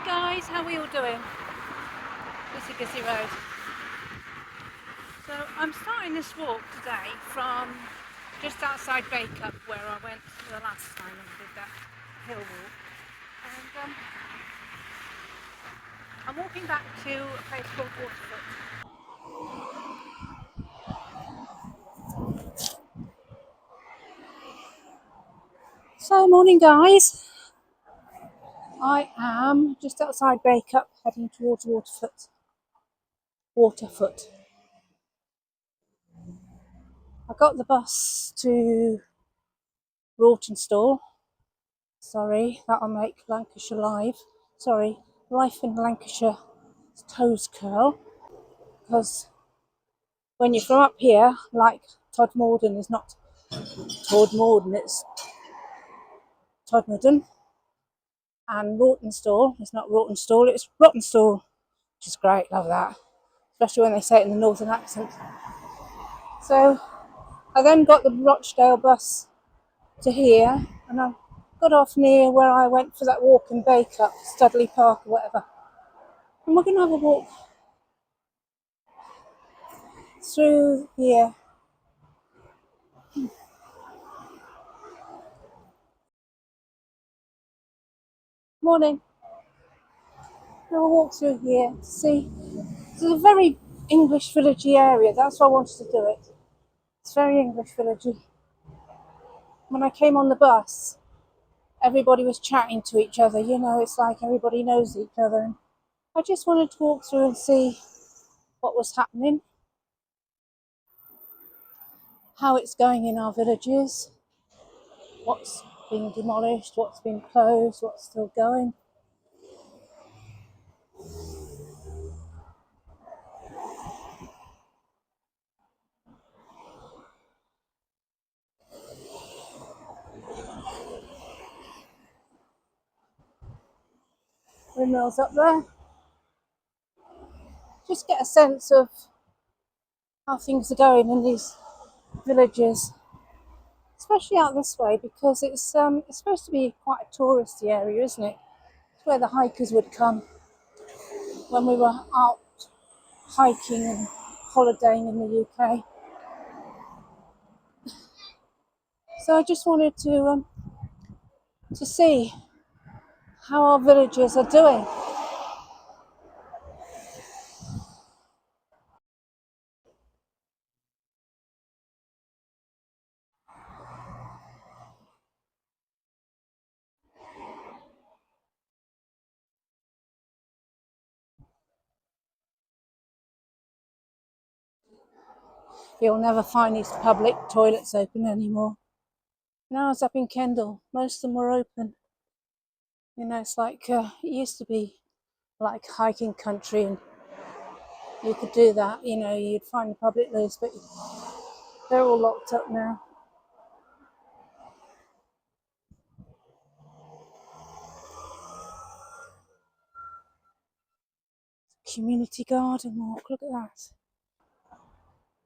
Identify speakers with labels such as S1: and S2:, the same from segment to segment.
S1: Guys, how are we all doing? Busy, busy road. So I'm starting this walk today from just outside Bacup where I went the last time and did that hill walk. And I'm walking back to a place called Waterfoot. So morning guys, I am just outside Bacup heading towards Waterfoot. I got the bus to Rawtenstall. Sorry, that'll make Lancashire live. Sorry, life in Lancashire toes curl. Because when you're from up here, like Todmorden is not Todmorden, it's Todmorden. And Rawtenstall is not Rawtenstall, it's Rawtenstall, which is great, love that. Especially when they say it in the northern accent. So I then got the Rochdale bus to here, and I got off near where I went for that walk in Bacup, Studley Park or whatever. And we're going to have a walk through here. Morning. We'll walk through here to see. It's a very English villagey area. That's why I wanted to do it. It's very English villagey. When I came on the bus, everybody was chatting to each other. You know, it's like everybody knows each other. And I just wanted to walk through and see what was happening, how it's going in our villages, what's been demolished, what's been closed, what's still going. Windmills up there. Just get a sense of how things are going in these villages, especially out this way, because it's supposed to be quite a touristy area, isn't it? It's where the hikers would come when we were out hiking and holidaying in the UK. So I just wanted to see how our villagers are doing. You'll never find these public toilets open anymore. Now it's up in Kendal, most of them were open. You know, it's like it used to be like hiking country, and you could do that. You know, you'd find the public loose, but they're all locked up now. Community garden walk, look at that.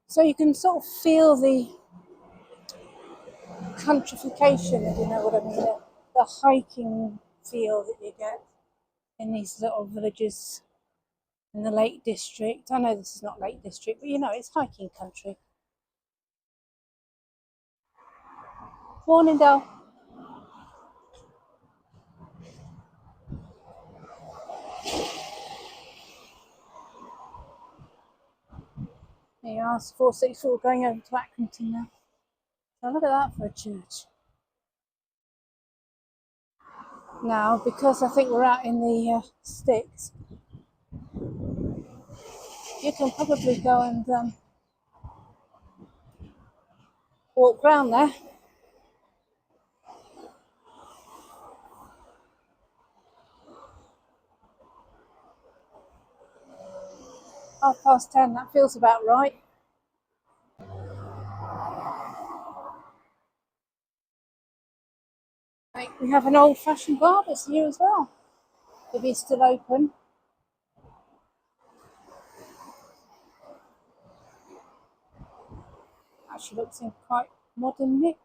S1: So you can sort of feel the countrification, if you know what I mean, the hiking feel that you get in these little villages in the Lake District. I know this is not Lake District, but you know, it's hiking country. Morning, Dale. There you are, 464 going over to Accrington now. So look at that for a church. Now, because I think we're out in the sticks, you can probably go and walk round there. "10:30, that feels about right. We have an old-fashioned barber's here as well, if he's still open. Actually looks in quite modern nick.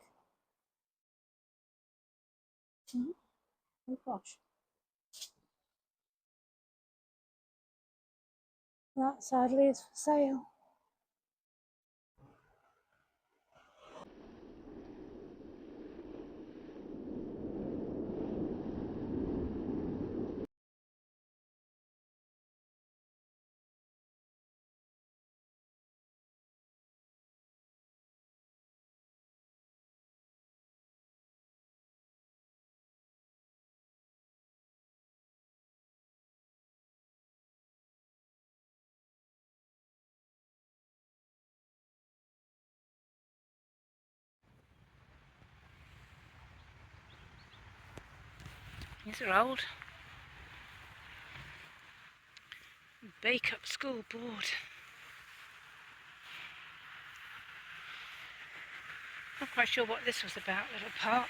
S1: Oh gosh. That sadly is for sale. These are old. Bake Up School Board. Not quite sure what this was about, little park.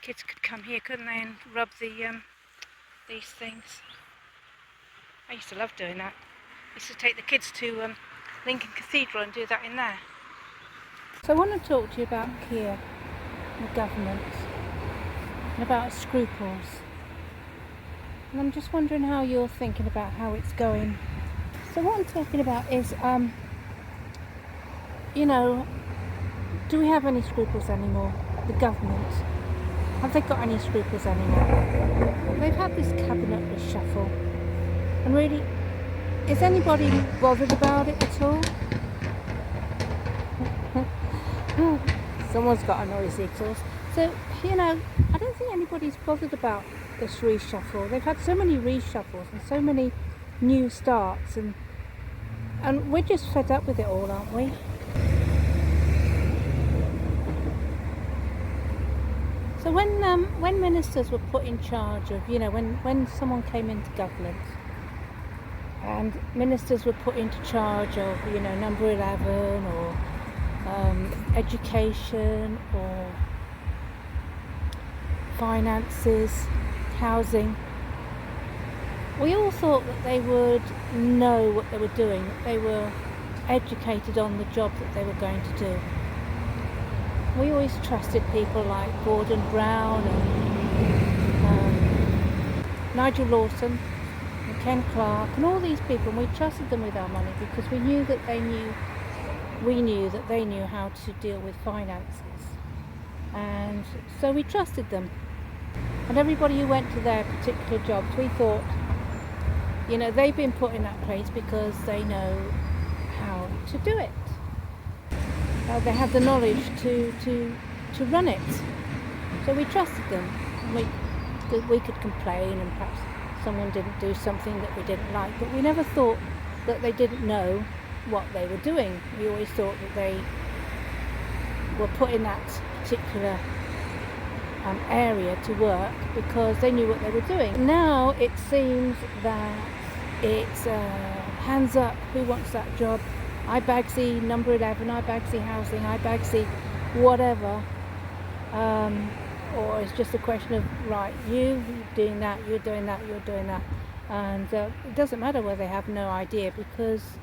S1: Kids could come here, couldn't they, and rub these things. I used to love doing that. I used to take the kids to Lincoln Cathedral and do that in there. So I want to talk to you about Keir and the government and about scruples. And I'm just wondering how you're thinking about how it's going. So what I'm talking about is, do we have any scruples anymore? The government. Have they got any scruples anymore? They've had this cabinet reshuffle. And really, is anybody bothered about it at all? Someone's got a noisy exhaust. So, I don't think anybody's bothered about this reshuffle. They've had so many reshuffles and so many new starts, and we're just fed up with it all, aren't we? So when ministers were put in charge of, when someone came into government and ministers were put into charge of, number 11 or education or finances, housing, we all thought that they would know what they were doing, that they were educated on the job that they were going to do. We always trusted people like Gordon Brown and Nigel Lawson and Ken Clark and all these people, and we trusted them with our money because we knew that they knew how to deal with finances, and so we trusted them. And everybody who went to their particular jobs, we thought, they've been put in that place because they know how to do it. They had the knowledge to run it. So we trusted them. We could complain, and perhaps someone didn't do something that we didn't like, but we never thought that they didn't know what they were doing. We always thought that they were put in that particular area to work because they knew what they were doing. Now it seems that it's hands up, who wants that job? I Bagsy number 11, I Bagsy housing, I Bagsy whatever, or it's just a question of, right, you're doing that, you're doing that, you're doing that, and it doesn't matter whether they have no idea, because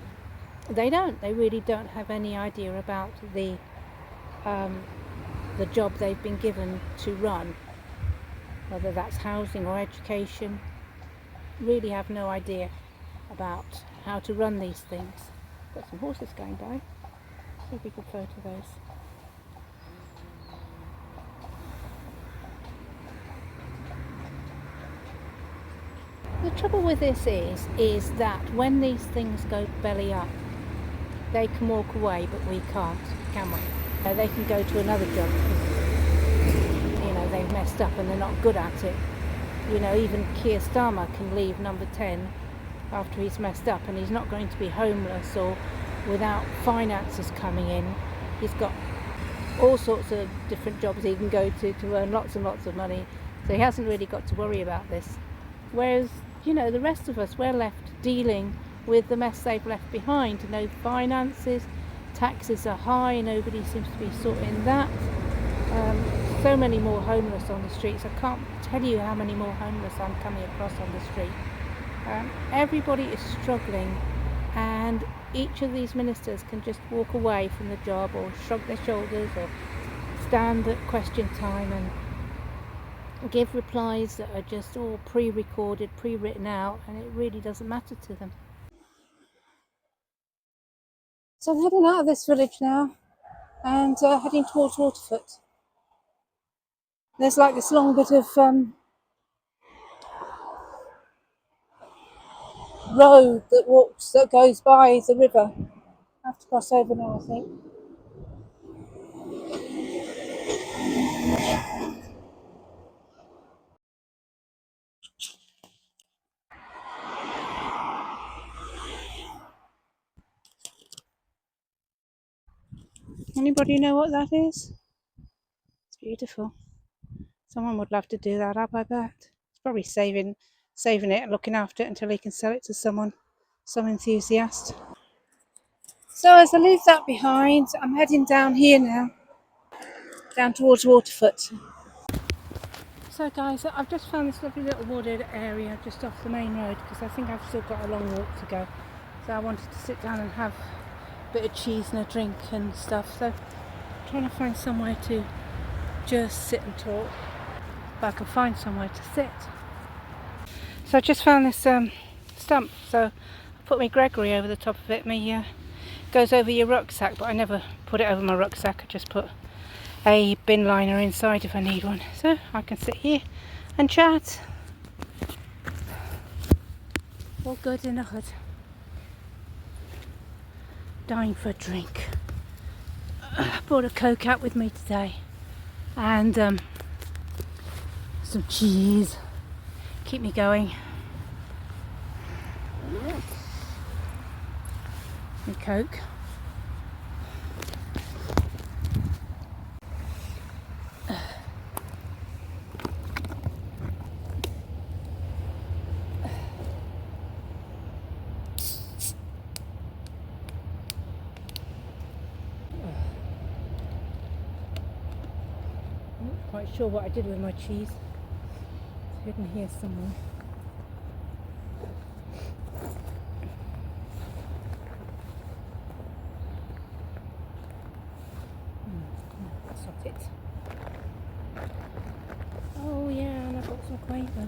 S1: they really don't have any idea about the job they've been given to run, whether that's housing or education. Really have no idea about how to run these things. Got some horses going by. See if we can photo those. The trouble with this is that when these things go belly up, they can walk away, but we can't, can we? They can go to another job because they've messed up and they're not good at it. Even Keir Starmer can leave number 10 after he's messed up, and he's not going to be homeless or without finances coming in. He's got all sorts of different jobs he can go to earn lots and lots of money, so he hasn't really got to worry about this. Whereas the rest of us, we're left dealing with the mess they've left behind. No finances, taxes are high, nobody seems to be sorting that. So many more homeless on the streets. I can't tell you how many more homeless I'm coming across on the street. Everybody is struggling, and each of these ministers can just walk away from the job or shrug their shoulders or stand at question time give replies that are just all pre-recorded, pre-written out, and it really doesn't matter to them. So I'm heading out of this village now and heading towards Waterfoot. There's like this long bit of road that goes by the river. I have to cross over now, I think. Anybody know what that is? It's beautiful. Someone would love to do that up, I bet. It's probably saving it and looking after it until he can sell it to some enthusiast. So as I leave that behind, I'm heading down here now, down towards Waterfoot. So guys, I've just found this lovely little wooded area just off the main road because I think I've still got a long walk to go. So I wanted to sit down and have a bit of cheese and a drink and stuff. So I'm trying to find somewhere to just sit and talk. But I can find somewhere to sit. So I just found this stump. So I put my Gregory over the top of it. Goes over your rucksack, but I never put it over my rucksack. I just put a bin liner inside if I need one. So I can sit here and chat. All good in the hood. Dying for a drink. I brought a Coke out with me today. And some cheese. Keep me going. And Coke. I'm not quite sure what I did with my cheese. It's hidden here somewhere. That's not it. Oh yeah, and I've got some Quavers.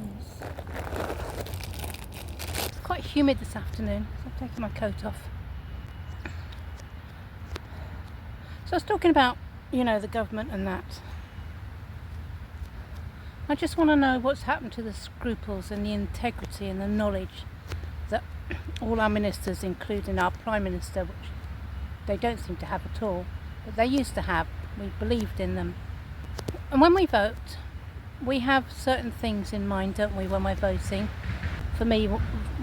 S1: It's quite humid this afternoon, so I've taken my coat off. So I was talking about, the government and that. I just want to know what's happened to the scruples and the integrity and the knowledge that all our ministers, including our Prime Minister, which they don't seem to have at all, but they used to have. We believed in them. And when we vote, we have certain things in mind, don't we, when we're voting? For me,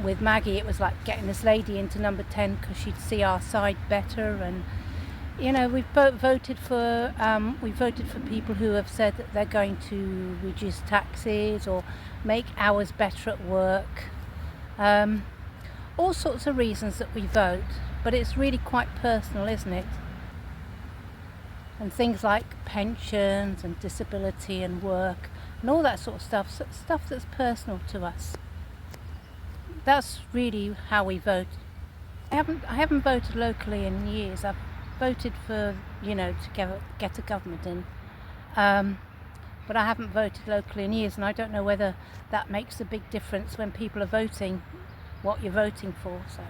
S1: with Maggie, it was like getting this lady into number 10 because she'd see our side better. And we've voted for people who have said that they're going to reduce taxes or make hours better at work. All sorts of reasons that we vote, but it's really quite personal, isn't it? And things like pensions and disability and work and all that sort of stuff that's personal to us. That's really how we vote. I haven't voted locally in years. I've voted for, to get a government in. But I haven't voted locally in years, and I don't know whether that makes a big difference when people are voting, what you're voting for. So,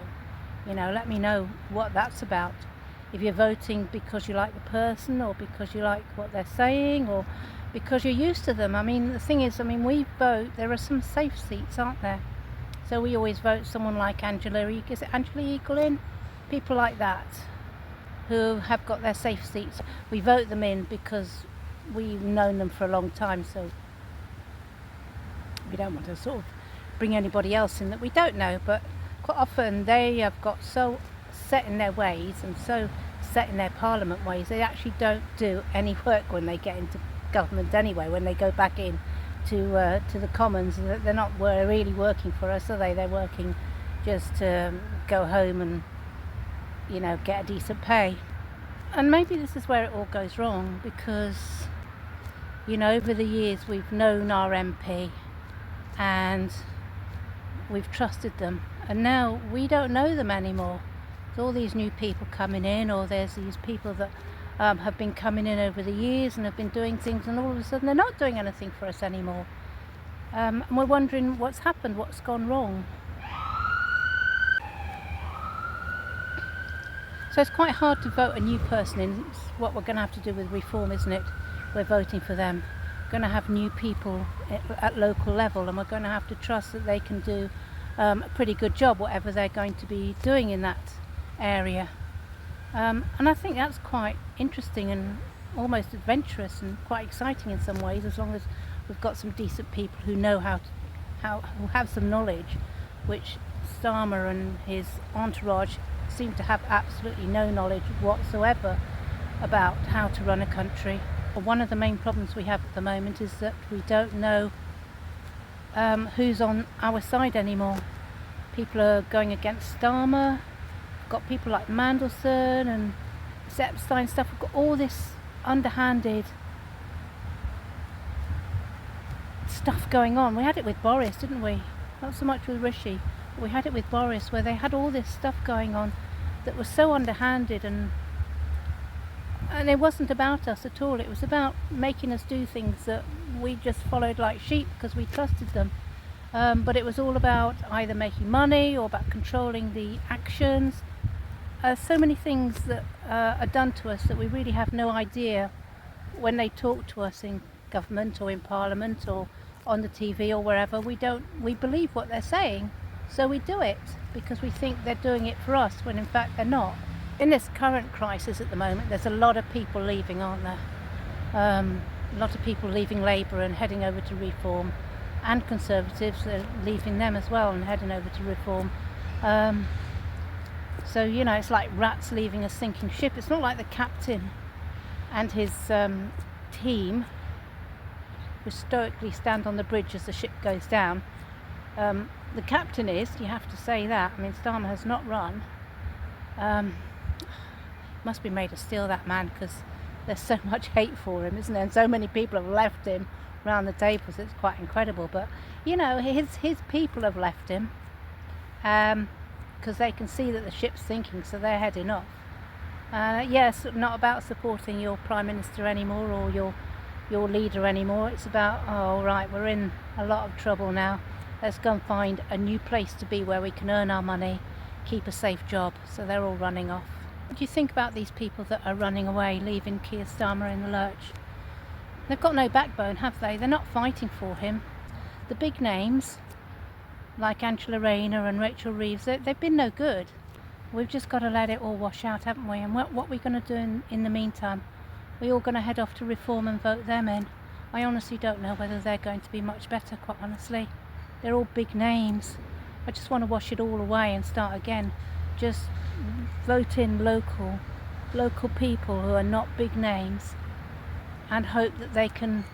S1: let me know what that's about. If you're voting because you like the person, or because you like what they're saying, or because you're used to them. The thing is, we vote, there are some safe seats, aren't there? So we always vote someone like Angela Eagle, people like that, who have got their safe seats. We vote them in because we've known them for a long time, so we don't want to sort of bring anybody else in that we don't know. But quite often they have got so set in their ways and so set in their parliament ways, they actually don't do any work when they get into government anyway. When they go back in to the Commons, they're not really working for us, are they? They're working just to go home and get a decent pay. And maybe this is where it all goes wrong, because over the years we've known our MP and we've trusted them, and now we don't know them anymore. There's all these new people coming in, or there's these people that
S2: have been coming in over the years and have been doing things, and all of a sudden they're not doing anything for us anymore. And we're wondering what's happened, what's gone wrong. So it's quite hard to vote a new person in. It's what we're going to have to do with reform, isn't it? We're voting for them. We're going to have new people at local level, and we're going to have to trust that they can do a pretty good job, whatever they're going to be doing in that area. And I think that's quite interesting and almost adventurous and quite exciting in some ways, as long as we've got some decent people who know who have some knowledge, which Starmer and his entourage seem to have absolutely no knowledge whatsoever about how to run a country. One of the main problems we have at the moment is that we don't know who's on our side anymore. People are going against Starmer. We've got people like Mandelson and Epstein stuff. We've got all this underhanded stuff going on. We had it with Boris, didn't we? Not so much with Rishi, but we had it with Boris, where they had all this stuff going on that was so underhanded, and it wasn't about us at all. It was about making us do things that we just followed like sheep because we trusted them. But it was all about either making money or about controlling the actions. So many things that are done to us that we really have no idea when they talk to us in government or in Parliament or on the TV or wherever. We believe what they're saying, so we do it because we think they're doing it for us when in fact they're not. In this current crisis at the moment, there's a lot of people leaving, aren't there? A lot of people leaving Labour and heading over to Reform, and Conservatives are leaving them as well and heading over to Reform. So, it's like rats leaving a sinking ship. It's not like the captain and his team who stoically stand on the bridge as the ship goes down. The captain is, you have to say that. I mean, Starmer has not run. Must be made of steel, that man, because there's so much hate for him, isn't there? And so many people have left him around the tables. It's quite incredible. But his people have left him because they can see that the ship's sinking, so they're heading off. Yes, not about supporting your prime minister anymore or your leader anymore. It's about, oh right, we're in a lot of trouble now. Let's go and find a new place to be where we can earn our money, keep a safe job. So they're all running off. What do you think about these people that are running away, leaving Keir Starmer in the lurch? They've got no backbone, have they? They're not fighting for him. The big names, like Angela Rayner and Rachel Reeves, they've been no good. We've just got to let it all wash out, haven't we? And what are we going to do in the meantime? We're all going to head off to Reform and vote them in. I honestly don't know whether they're going to be much better, quite honestly. They're all big names. I just want to wash it all away and start again. Just vote in local people who are not big names and hope that they can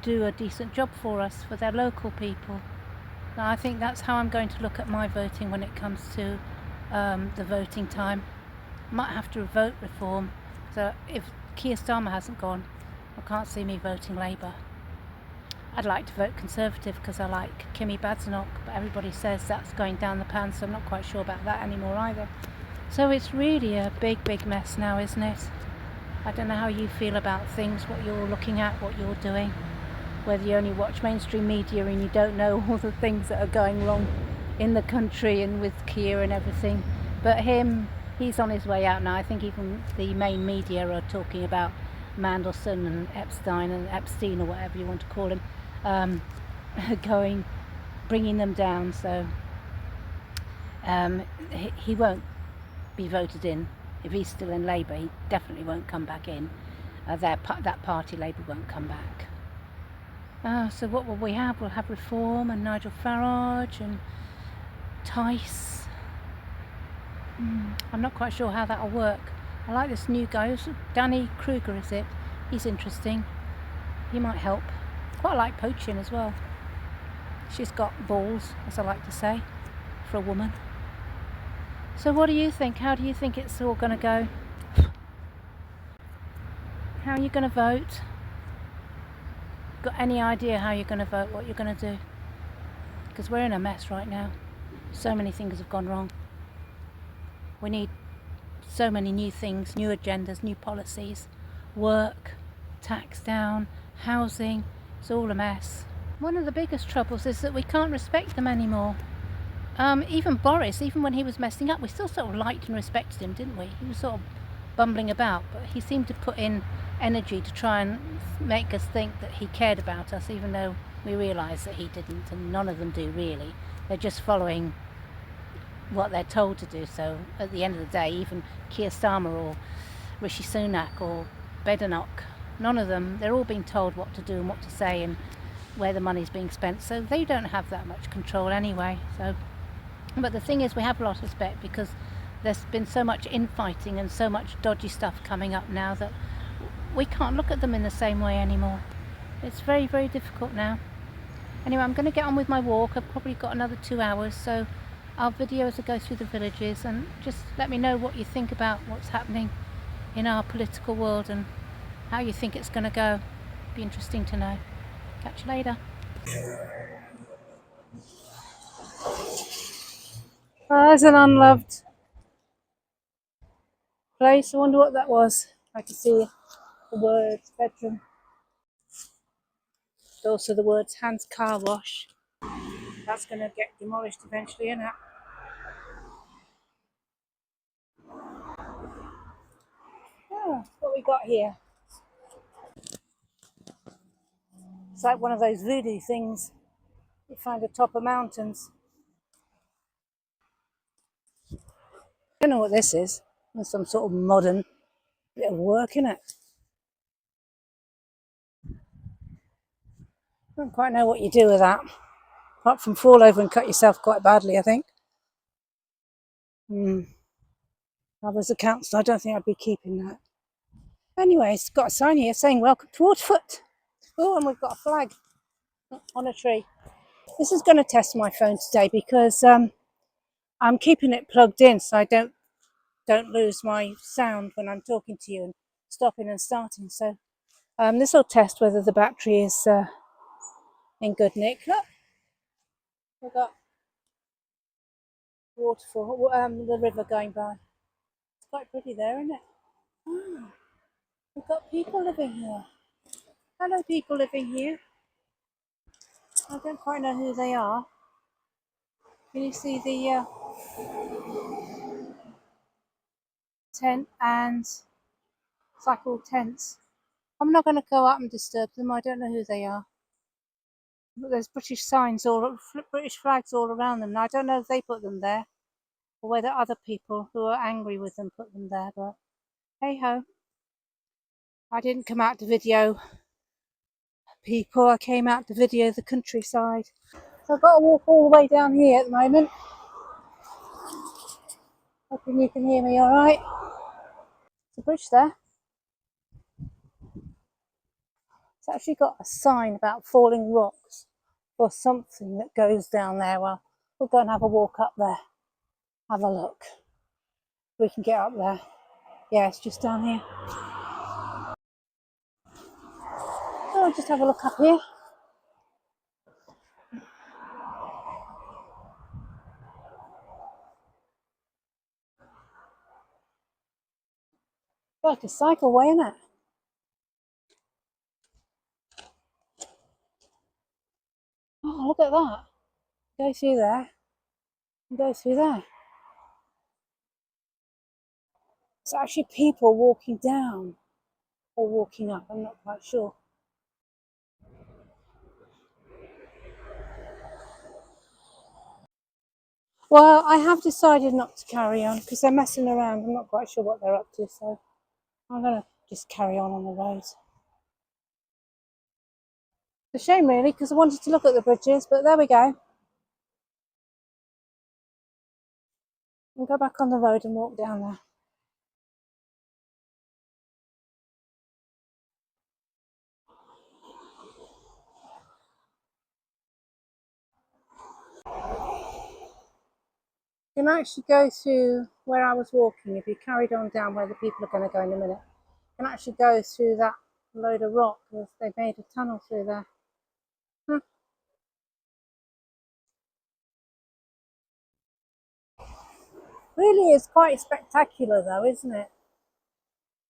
S2: do a decent job for us, for their local people. Now, I think that's how I'm going to look at my voting when it comes to the voting time. Might have to vote Reform. So if Keir Starmer hasn't gone, I can't see me voting Labour. I'd like to vote Conservative because I like Kimi Badenoch, but everybody says that's going down the pan, so I'm not quite sure about that anymore either. So it's really a big mess now, isn't it? I don't know how you feel about things, what you're looking at, what you're doing, whether you only watch mainstream media and you don't know all the things that are going wrong in the country and with Keir and everything. But he's on his way out now. I think even the main media are talking about Mandelson and Epstein or whatever you want to call him, bringing them down. So he won't be voted in. If he's still in Labour, he definitely won't come back in. That party, Labour, won't come back. So what will we have? We'll have Reform and Nigel Farage and Tice. I'm not quite sure how that'll work. I like this new guy. Danny Kruger, is it? He's interesting. He might help. Quite like poaching as well. She's got balls, as I like to say, for a woman. So what do you think? How do you think it's all going to go? How are you going to vote? Got any idea how you're going to vote, what you're going to do? Because we're in a mess right now. So many things have gone wrong. We need so so many new things, new agendas, new policies, work, tax down, housing. It's all a mess. One of the biggest troubles is that we can't respect them anymore. Even Boris, even when he was messing up, we still sort of liked and respected him, didn't we? He was sort of bumbling about, but he seemed to put in energy to try and make us think that he cared about us, even though we realised that he didn't, and none of them do really. They're just following what they're told to do. So at the end of the day, even Keir Starmer or Rishi Sunak or Badenoch, none of them, they're all being told what to do and what to say and where the money's being spent, so they don't have that much control anyway. But the thing is, we have a lot of respect because there's been so much infighting and so much dodgy stuff coming up now that we can't look at them in the same way anymore. It's very, very difficult now. Anyway, I'm going to get on with my walk. I've probably got another 2 hours, so I'll video as I go through the villages, and just let me know what you think about what's happening in our political world and how you think it's going to go. Be interesting to know. Catch you later.
S1: There's an unloved place. I wonder what that was. I can see the words bedroom. Also the words Hans Car Wash. That's going to get demolished eventually, isn't it? Oh, what we got here? It's like one of those voodoo things you find atop of mountains. I don't know what this is. There's some sort of modern bit of work in it. I don't quite know what you do with that. Apart from fall over and cut yourself quite badly, I think. If I was a councillor, I don't think I'd be keeping that. Anyway, it's got a sign here saying welcome to Waterfoot. Oh, and we've got a flag on a tree. This is going to test my phone today because I'm keeping it plugged in so I don't lose my sound when I'm talking to you and stopping and starting. So this will test whether the battery is in good nick. Look, we've got waterfall, the river going by. It's quite pretty there, isn't it? Oh, we've got people living here. Hello, people living here. I don't quite know who they are. Can you see the tent and cycle tents? I'm not going to go up and disturb them. I don't know who they are. But there's British signs, British flags all around them. Now, I don't know if they put them there or whether other people who are angry with them put them there. But hey ho, I didn't come out to video people. I came out to video the countryside. So I've got to walk all the way down here at the moment. Hoping you can hear me all right. There's a bridge there. It's actually got a sign about falling rocks or something that goes down there. Well, we'll go and have a walk up there. Have a look. We can get up there. Yeah, it's just down here. So I'll just have a look up here. Like a cycleway, isn't it? Oh, look at that. Go through there and go through there. It's actually people walking down or walking up. I'm not quite sure. Well, I have decided not to carry on because they're messing around. I'm not quite sure what they're up to, so I'm going to just carry on the road. It's a shame, really, because I wanted to look at the bridges, but there we go. We'll go back on the road and walk down there. You can actually go through where I was walking. If you carried on down where the people are going to go in a minute, you can actually go through that load of rock because they made a tunnel through there. Really is quite spectacular though, isn't it?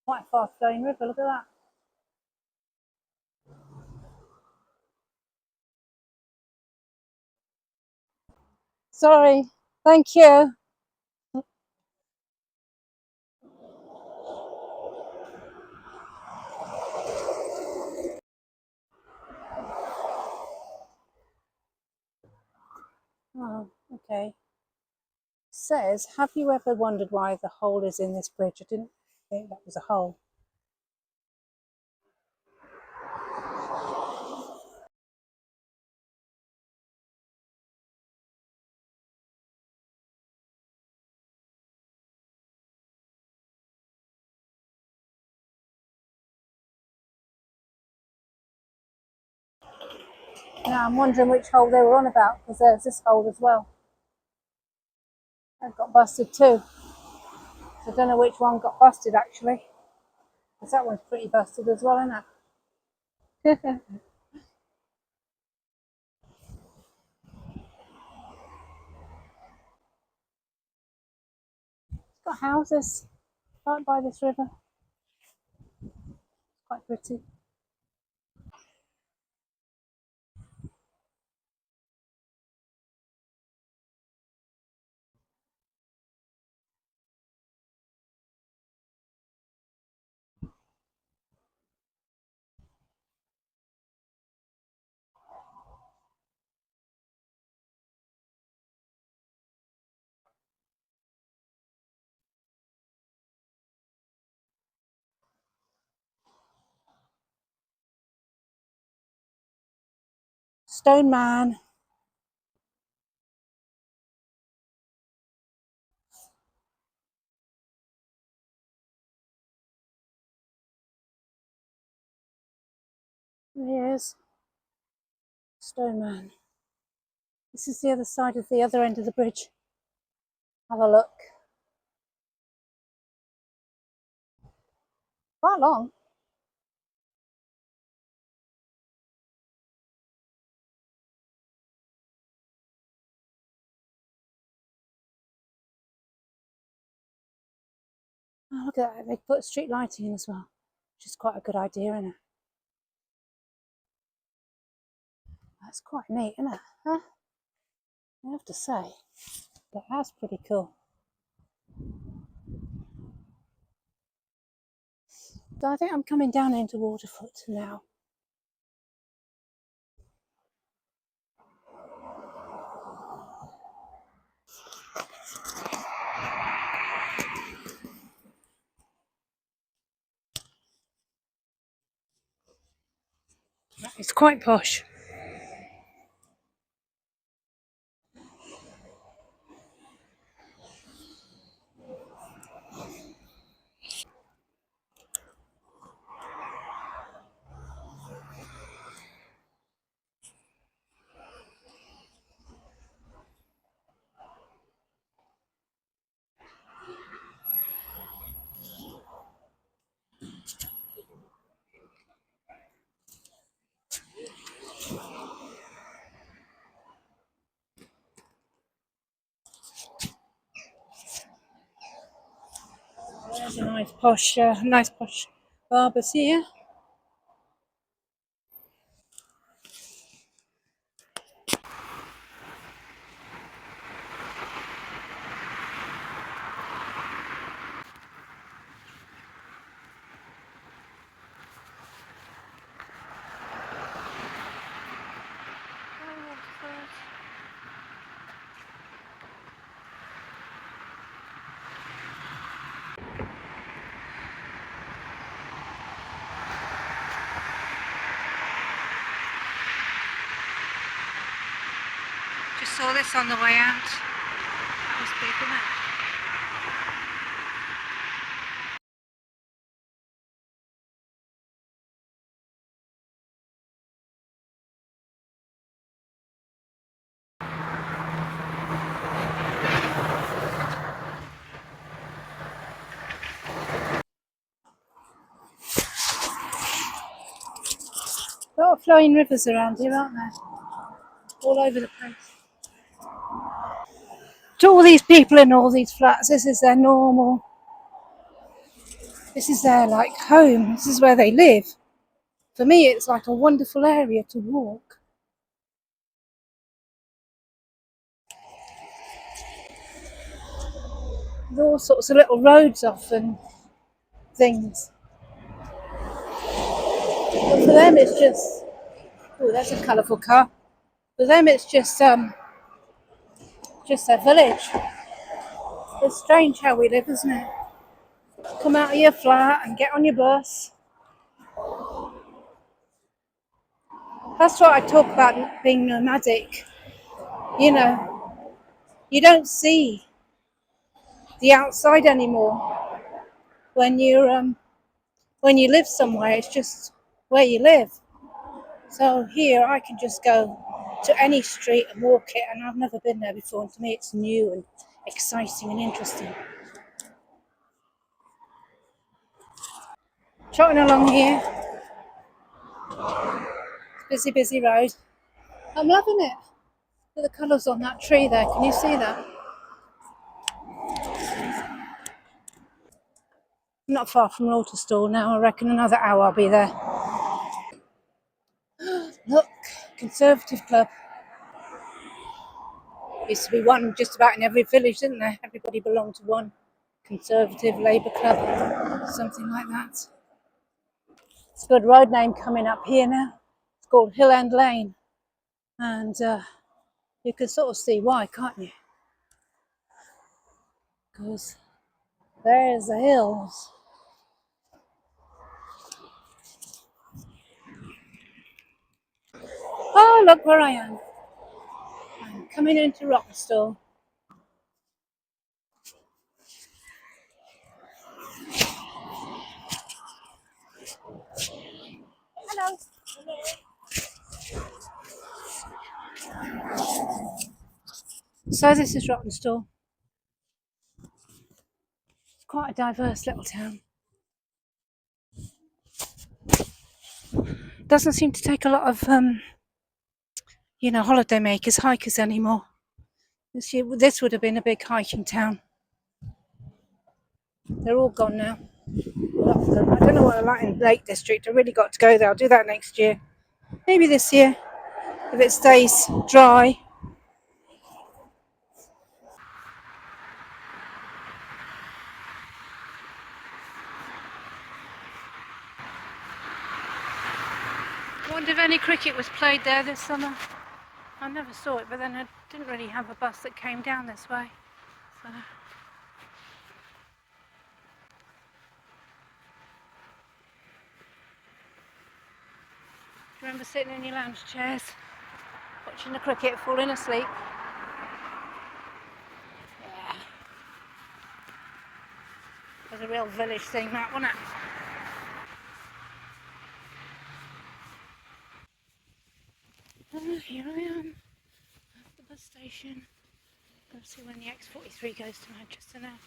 S1: Quite a fast flowing river, look at that. Sorry, thank you. Oh, okay. Says, have you ever wondered why the hole is in this bridge? I didn't think that was a hole. Now I'm wondering which hole they were on about, because there's this hole as well. That got busted too. So I don't know which one got busted actually. Because that one's pretty busted as well, isn't it? It's got houses right by this river. Quite pretty. Stone Man. There he is. Stone Man. This is the other side of the other end of the bridge. Have a look. Quite long. Oh, look at that. They put street lighting in as well, which is quite a good idea, isn't it? That's quite neat, isn't it? Huh? I have to say. But that's pretty cool. So I think I'm coming down into Waterfoot now. It's quite posh. There's a nice posh barbers here. Just saw this on the way out. That was big, wasn't it? A lot of flowing rivers around here, aren't there? All over the place. To all these people in all these flats, this is their normal, this is their like home, this is where they live. For me, it's like a wonderful area to walk. With all sorts of little roads off and things. But for them, it's just, oh, that's a colourful car. For them, it's just their village. It's strange how we live, isn't it? Come out of your flat and get on your bus. That's what I talk about being nomadic. You know, you don't see the outside anymore when you live somewhere. It's just where you live. So here I can just go to any street and walk it, and I've never been there before. And to me, it's new and exciting and interesting. Trotting along here, busy, busy road. I'm loving it. Look at the colours on that tree there. Can you see that? I'm not far from Rawtenstall now. I reckon another hour I'll be there. Look, Conservative Club. Used to be one just about in every village, didn't there? Everybody belonged to one Conservative Labour Club, something like that. It's a good road name coming up here now. It's called Hill End Lane, and you can sort of see why, can't you? Because there's the hills. Oh, look where I am. I'm coming into Rawtenstall. Hello. So this is Rawtenstall. It's quite a diverse little town. Doesn't seem to take a lot of holiday makers, hikers anymore. This would have been a big hiking town. They're all gone now. I don't know what they're like in Lake District. I really got to go there. I'll do that next year. Maybe this year, if it stays dry. I wonder if any cricket was played there this summer. I never saw it, but then I didn't really have a bus that came down this way. So. Do you remember sitting in your lounge chairs, watching the cricket, falling asleep? Yeah. It was a real village thing, that, wasn't it? Here I am at the bus station. Let's see when the X43 goes to Manchester now.